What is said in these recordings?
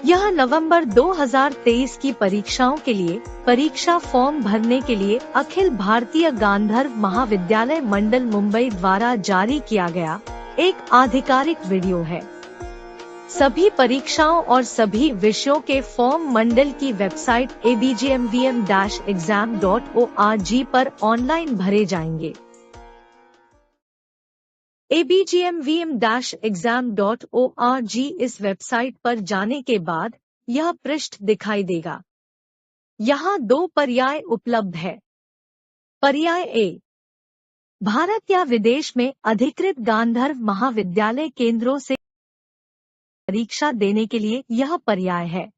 यह नवंबर 2023 की परीक्षाओं के लिए परीक्षा फॉर्म भरने के लिए अखिल भारतीय गांधर्व महाविद्यालय मंडल मुंबई द्वारा जारी किया गया एक आधिकारिक वीडियो है। सभी परीक्षाओं और सभी विषयों के फॉर्म मंडल की वेबसाइट abgmvm-exam.org पर ऑनलाइन भरे जाएंगे। abgmvm-exam.org इस वेबसाइट पर जाने के बाद यह पृष्ठ दिखाई देगा। यहाँ 2 पर्याय उपलब्ध है। पर्याय ए, भारत या विदेश में अधिकृत गांधर्व महाविद्यालय केंद्रों से परीक्षा देने के लिए यह पर्याय है।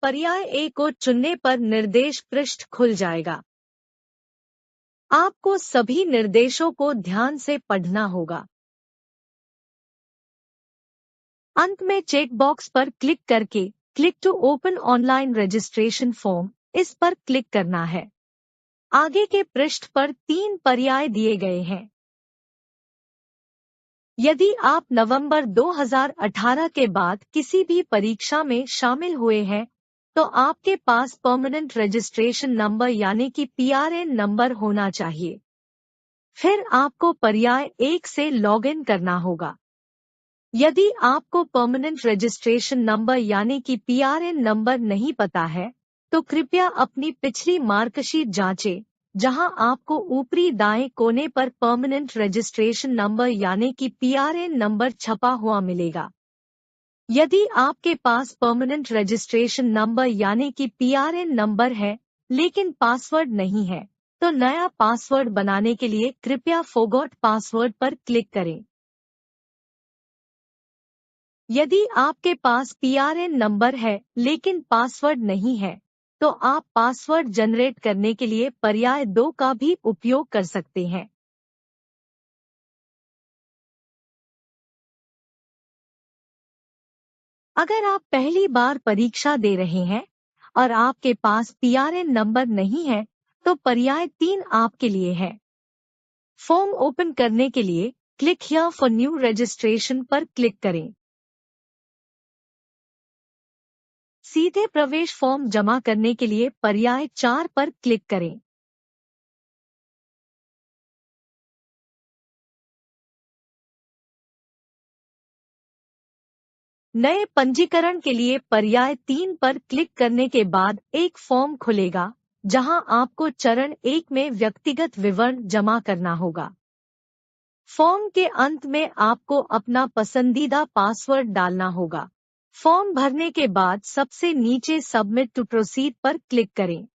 पर्याय ए को चुनने पर निर्देश पृष्ठ खुल जाएगा। आपको सभी निर्देशों को ध्यान से पढ़ना होगा। अंत में चेक बॉक्स पर क्लिक करके click to open online registration form इस पर क्लिक करना है। आगे के पृष्ठ पर 3 पर्याय दिए गए हैं। यदि आप नवंबर 2018 के बाद किसी भी परीक्षा में शामिल हुए हैं, तो आपके पास परमानेंट रजिस्ट्रेशन नंबर यानी कि PRN नंबर होना चाहिए। फिर आपको पर्याय 1 से लॉगिन करना होगा। यदि आपको परमानेंट रजिस्ट्रेशन नंबर यानी कि PRN नंबर नहीं पता है, तो कृपया अपनी पिछली मार्कशीट जांचें, जहां आपको ऊपरी दाएं कोने पर परमानेंट रजिस्ट्रेशन नंबर यानी कि PRN नंबर छपा हुआ मिलेगा। यदि आपके पास परमानेंट रजिस्ट्रेशन नंबर यानी कि PRN नंबर है, लेकिन पासवर्ड नहीं है, तो नया पासवर्ड बनाने के लिए कृपया फॉरगॉट पासवर्ड पर क्लिक करें। यदि आपके पास PRN नंबर है लेकिन पासवर्ड नहीं है, तो आप पासवर्ड जनरेट करने के लिए पर्याय 2 का भी उपयोग कर सकते हैं। अगर आप पहली बार परीक्षा दे रहे हैं और आपके पास PRN नंबर नहीं है, तो पर्याय 3 आपके लिए है। फॉर्म ओपन करने के लिए click here for new registration पर क्लिक करें। सीधे प्रवेश फॉर्म जमा करने के लिए पर्याय 4 पर क्लिक करें। नए पंजीकरण के लिए पर्याय 3 पर क्लिक करने के बाद एक फॉर्म खुलेगा, जहां आपको चरण 1 में व्यक्तिगत विवरण जमा करना होगा। फॉर्म के अंत में आपको अपना पसंदीदा पासवर्ड डालना होगा। फॉर्म भरने के बाद सबसे नीचे सबमिट टू प्रोसीड पर क्लिक करें।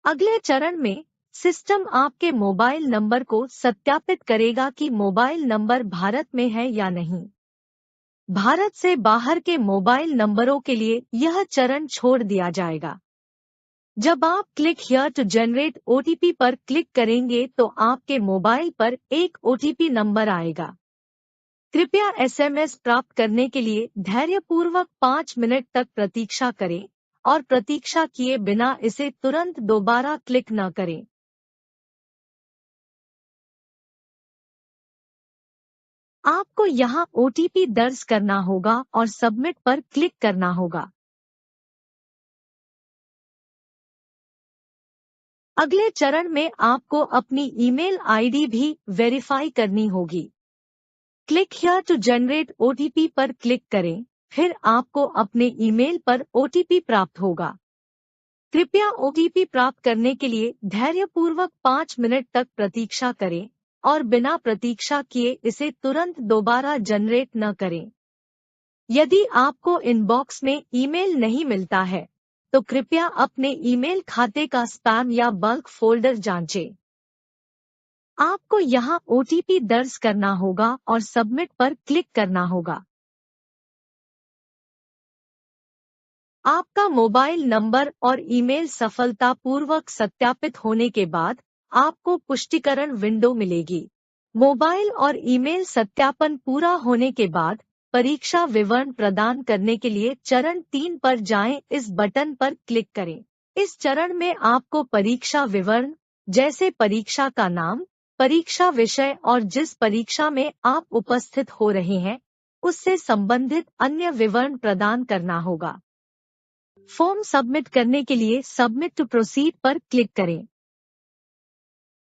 अगले चरण में सिस्टम आपके मोबाइल नंबर को सत्यापित करेगा कि मोबाइल नंबर भारत में है या नहीं। भारत से बाहर के मोबाइल नंबरों के लिए यह चरण छोड़ दिया जाएगा। जब आप click here to generate OTP पर क्लिक करेंगे तो आपके मोबाइल पर एक OTP नंबर आएगा। कृपया SMS प्राप्त करने के लिए धैर्यपूर्वक 5 मिनट तक प्रतीक्षा करें और प्रतीक्षा किए बिना इसे तुरंत दोबारा क्लिक न करें। आपको यहाँ OTP दर्ज करना होगा और सबमिट पर क्लिक करना होगा। अगले चरण में आपको अपनी ईमेल आईडी भी वेरीफाई करनी होगी। Click here to generate OTP पर क्लिक करें, फिर आपको अपने ईमेल पर OTP प्राप्त होगा। कृपया OTP प्राप्त करने के लिए धैर्यपूर्वक 5 मिनट तक प्रतीक्षा करें और बिना प्रतीक्षा किए इसे तुरंत दोबारा जनरेट न करें। यदि आपको इनबॉक्स में ईमेल नहीं मिलता है, तो कृपया अपने ईमेल खाते का स्पैम या बल्क फोल्डर जांचें। आपको यहाँ OTP दर्ज करना होगा और सबमिट पर क्लिक करना होगा। आपका मोबाइल नंबर और ईमेल सफलतापूर्वक सत्यापित होने के बाद आपको पुष्टिकरण विंडो मिलेगी। मोबाइल और ईमेल सत्यापन पूरा होने के बाद परीक्षा विवरण प्रदान करने के लिए चरण 3 पर जाएं, इस बटन पर क्लिक करें। इस चरण में आपको परीक्षा विवरण जैसे परीक्षा का नाम, परीक्षा विषय और जिस परीक्षा में आप उपस्थित हो रहे हैं, उससे संबंधित अन्य विवरण प्रदान करना होगा। फॉर्म सबमिट करने के लिए सबमिट टू प्रोसीड पर क्लिक करें।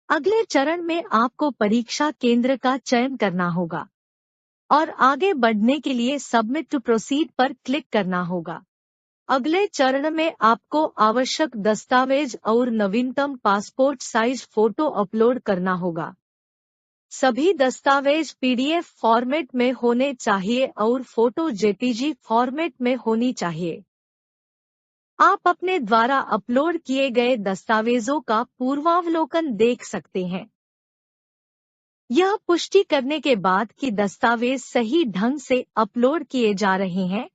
अगले चरण में आपको परीक्षा केंद्र का चयन करना होगा और आगे बढ़ने के लिए सबमिट टू प्रोसीड पर क्लिक करना होगा। अगले चरण में आपको आवश्यक दस्तावेज और नवीनतम पासपोर्ट साइज फोटो अपलोड करना होगा। सभी दस्तावेज पीडीएफ फॉर्मेट में होने चाहिए और फोटो जेपीजी फॉर्मेट में होनी चाहिए। आप अपने द्वारा अपलोड किए गए दस्तावेजों का पूर्वावलोकन देख सकते हैं। यह पुष्टि करने के बाद कि दस्तावेज सही ढंग से अपलोड किए जा रहे हैं,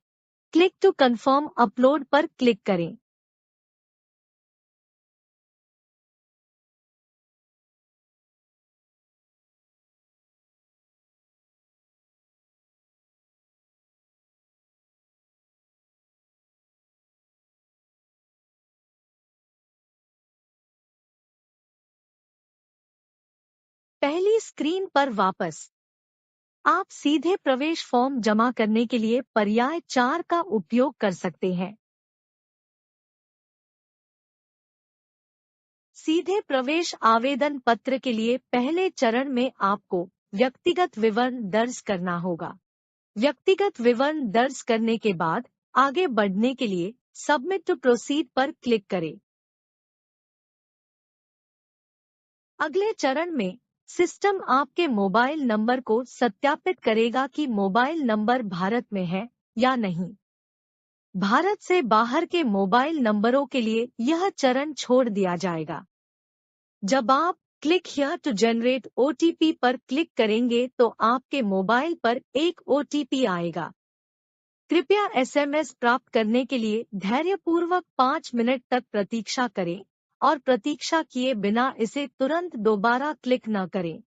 क्लिक टू कंफर्म अपलोड पर क्लिक करें। पहली स्क्रीन पर वापस आप सीधे प्रवेश फॉर्म जमा करने के लिए पर्याय 4 का उपयोग कर सकते हैं। सीधे प्रवेश आवेदन पत्र के लिए पहले चरण में आपको व्यक्तिगत विवरण दर्ज करना होगा। व्यक्तिगत विवरण दर्ज करने के बाद आगे बढ़ने के लिए सबमिट टू प्रोसीड पर क्लिक करें। अगले चरण में सिस्टम आपके मोबाइल नंबर को सत्यापित करेगा कि मोबाइल नंबर भारत में है या नहीं। भारत से बाहर के मोबाइल नंबरों के लिए यह चरण छोड़ दिया जाएगा। जब आप click here to generate OTP पर क्लिक करेंगे तो आपके मोबाइल पर एक ओटीपी आएगा। कृपया एसएमएस प्राप्त करने के लिए धैर्यपूर्वक 5 मिनट तक प्रतीक्षा करें और प्रतीक्षा किए बिना इसे तुरंत दोबारा क्लिक न करें।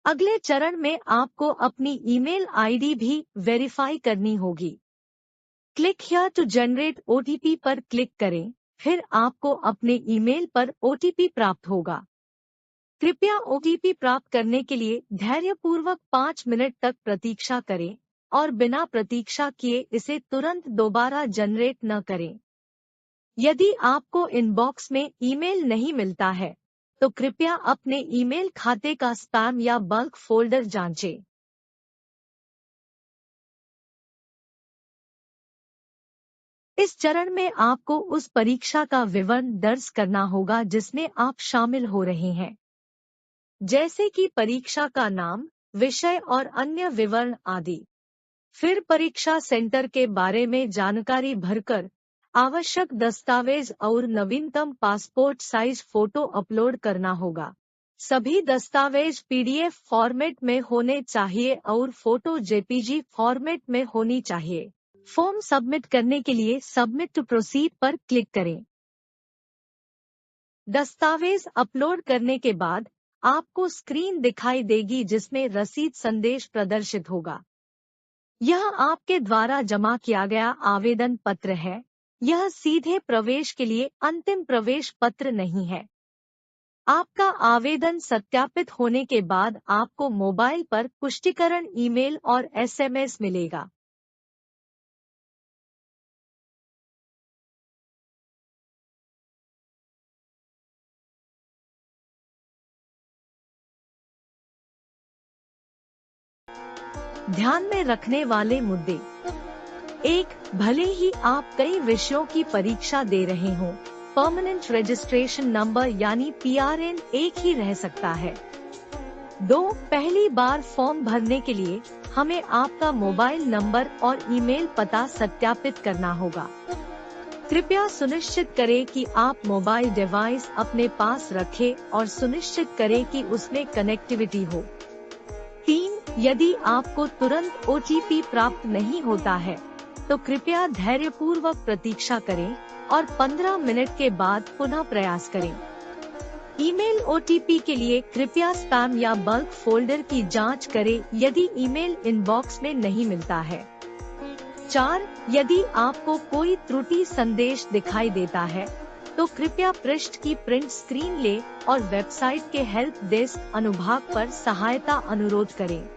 अगले चरण में आपको अपनी ईमेल आईडी भी वेरीफाई करनी होगी। Click here to generate OTP पर क्लिक करें, फिर आपको अपने ईमेल पर ओटीपी प्राप्त होगा। कृपया ओटीपी प्राप्त करने के लिए धैर्यपूर्वक 5 मिनट तक प्रतीक्षा करें और बिना प्रतीक्षा किए इसे तुरंत दोबारा जनरेट न करें। यदि आपको इनबॉक्स में ईमेल नहीं मिलता है, तो कृपया अपने ईमेल खाते का स्पैम या बल्क फोल्डर जांचें। इस चरण में आपको उस परीक्षा का विवरण दर्ज करना होगा जिसमें आप शामिल हो रहे हैं, जैसे कि परीक्षा का नाम, विषय और अन्य विवरण आदि। फिर परीक्षा सेंटर के बारे में जानकारी भरकर आवश्यक दस्तावेज और नवीनतम पासपोर्ट साइज फोटो अपलोड करना होगा। सभी दस्तावेज पीडीएफ फॉर्मेट में होने चाहिए और फोटो जेपीजी फॉर्मेट में होनी चाहिए। फॉर्म सबमिट करने के लिए सबमिट टू प्रोसीड पर क्लिक करें। दस्तावेज अपलोड करने के बाद आपको स्क्रीन दिखाई देगी जिसमें रसीद संदेश प्रदर्शित होगा। यह आपके द्वारा जमा किया गया आवेदन पत्र है। यह सीधे प्रवेश के लिए अंतिम प्रवेश पत्र नहीं है। आपका आवेदन सत्यापित होने के बाद आपको मोबाइल पर पुष्टिकरण ईमेल और एसएमएस मिलेगा। ध्यान में रखने वाले मुद्दे। 1. भले ही आप कई विषयों की परीक्षा दे रहे हों, परमानेंट रजिस्ट्रेशन नंबर यानी PRN एक ही रह सकता है। 2. पहली बार फॉर्म भरने के लिए हमें आपका मोबाइल नंबर और ईमेल पता सत्यापित करना होगा। कृपया सुनिश्चित करें कि आप मोबाइल डिवाइस अपने पास रखें और सुनिश्चित करें कि उसमें कनेक्टिविटी हो। 3. यदि आपको तुरंत OTP प्राप्त नहीं होता है, तो कृपया धैर्यपूर्वक प्रतीक्षा करें और 15 मिनट के बाद पुनः प्रयास करें। ईमेल OTP के लिए कृपया स्पैम या बल्क फोल्डर की जांच करें यदि ईमेल इनबॉक्स में नहीं मिलता है। 4. यदि आपको कोई त्रुटि संदेश दिखाई देता है तो कृपया पृष्ठ की प्रिंट स्क्रीन ले और वेबसाइट के हेल्प डेस्क अनुभाग पर सहायता अनुरोध करें।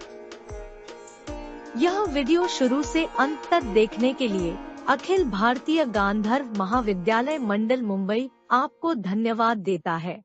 यह वीडियो शुरू से अंत तक देखने के लिए अखिल भारतीय गांधर्व महाविद्यालय मंडल मुंबई आपको धन्यवाद देता है।